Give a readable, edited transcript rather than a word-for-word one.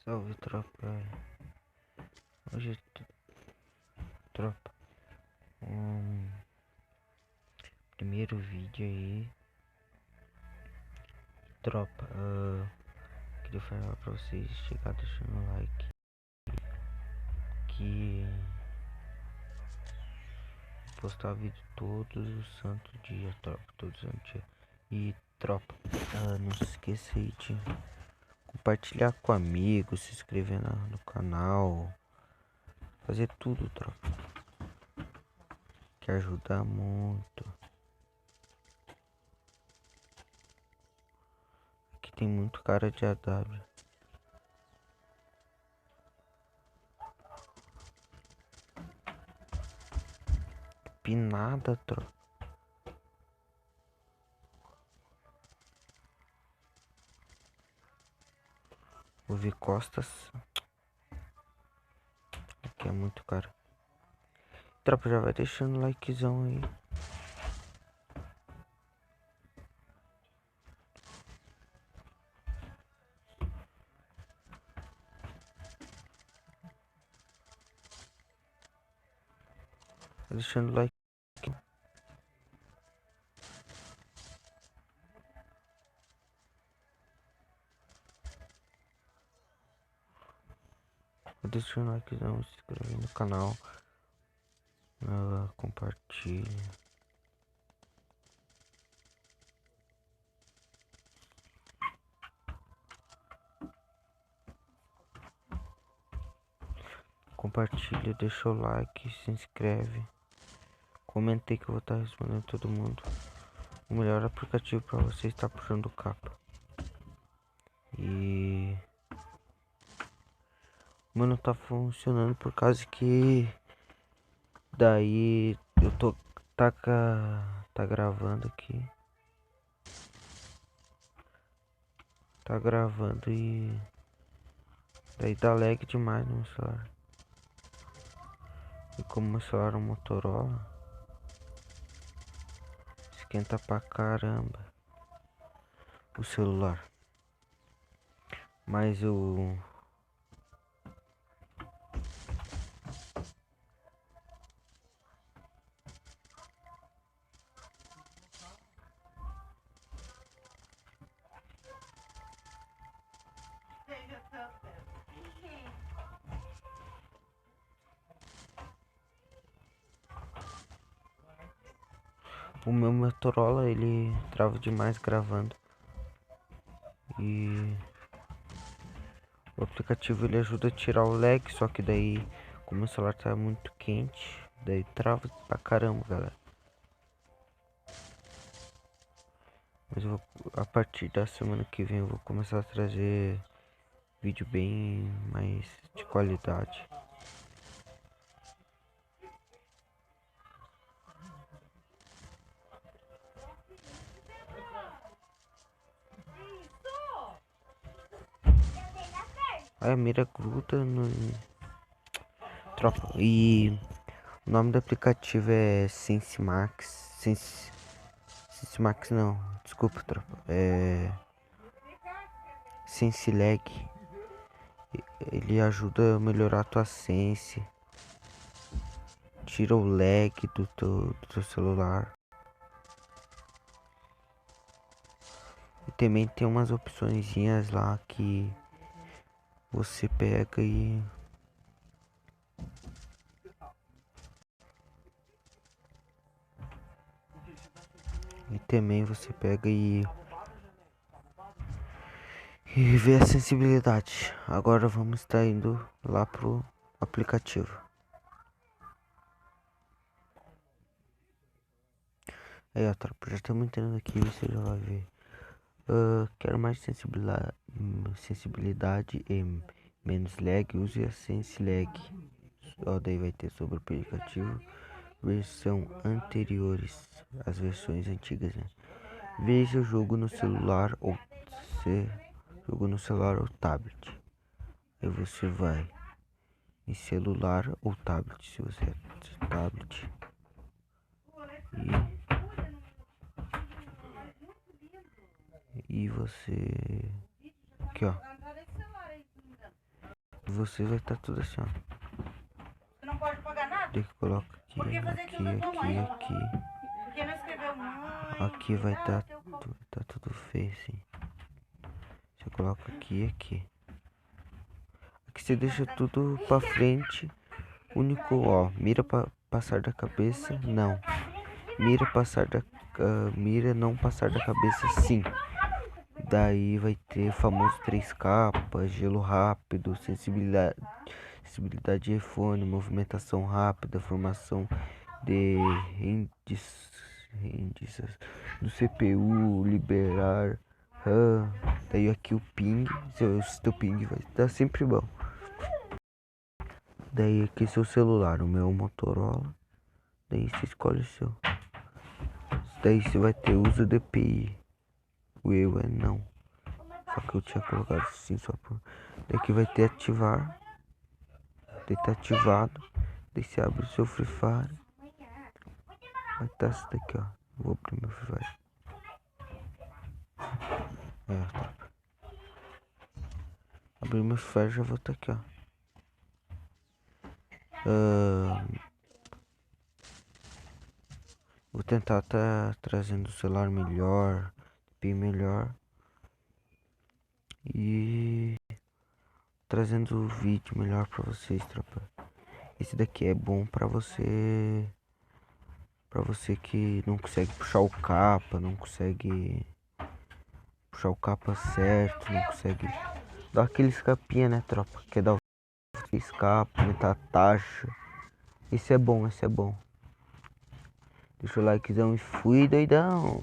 Salve tropa, hoje tropa, um primeiro vídeo aí, tropa, queria falar pra vocês chegar deixando o like, que postar vídeo todos os santos dias, tropa, todos os santos dias, e tropa, não se esqueça aí de compartilhar com amigos, se inscrever no canal, fazer tudo, tropa, que ajuda muito. Aqui tem muito cara de AW. Pinada, tropa. O V Costas. Aqui é muito caro. Tropa, já vai deixando o likezão aí. Vai deixando o like. Vai deixando o likezão, se inscreve no canal. Compartilha. Compartilha, deixa o like, se inscreve. Comentei que eu vou estar respondendo todo mundo. O melhor aplicativo para você estar puxando capa. E o meu não tá funcionando por causa que daí eu tô tá gravando aqui. Tá gravando e daí dá lag demais no meu celular. E como meu celular é um Motorola, esquenta pra caramba o celular. Mas o meu Motorola ele trava demais gravando. E o aplicativo ele ajuda a tirar o lag, só que daí como o celular tá muito quente, daí trava pra caramba, galera. Mas eu vou, a partir da semana que vem eu vou começar a trazer vídeo bem mais de qualidade. Aí a mira gruda no tropa. E o nome do aplicativo é SenseMax. SenseMax não, desculpa, tropa. É SenseLag. Ele ajuda a melhorar a tua sense. Tira o lag do teu celular. E também tem umas opçõezinhas lá que você pega e também você pega e vê a sensibilidade. Agora vamos estar indo lá pro aplicativo. Aí, ó, tropa, já estamos entrando aqui, você já vai ver. Quero mais sensibilidade e menos lag, use a SenseLag. Ó, daí vai ter sobre o aplicativo, versão anteriores, as versões antigas, né? Veja o jogo no celular ou jogo no celular ou tablet. Aí você vai em celular ou tablet, se você é tablet. E você aqui, ó. Você vai estar tudo assim, ó. Você não pode pagar nada? Daí coloca aqui, Por que fazer aqui, aquilo na tua mãe? aqui. Porque não escreveu mãe. Aqui vai estar tudo feio assim. Você coloca aqui e aqui. Aqui você deixa tudo pra frente. Único, ó, mira pra passar da cabeça, não. Mira passar da mira não passar da cabeça, sim. Daí vai ter famoso 3 capas, gelo rápido, sensibilidade de iPhone, movimentação rápida, formação de índices do CPU, liberar RAM. Daí aqui o ping, seu ping vai estar sempre bom. Daí aqui seu celular, o meu é Motorola. Daí você escolhe o seu. Daí você vai ter uso DPI. O eu é não. Só que eu tinha colocado assim só por. Daí aqui vai ter ativar. Daí tá ativado. Daí você abre o seu Free Fire. Vai estar isso daqui, ó. Vou abrir meu Free Fire. Tá. Abrir meu Free Fire, já vou estar aqui, ó. Vou tentar tá trazendo o celular melhor, bem melhor. E trazendo o vídeo melhor pra vocês, tropa. Esse daqui é bom pra você que não consegue puxar o capa, não consegue puxar o capa certo, não consegue dar aquele escapinha, né, tropa? Quer dar o escapa, aumentar a taxa. Esse é bom, esse é bom. Deixa o likezão e fui, doidão.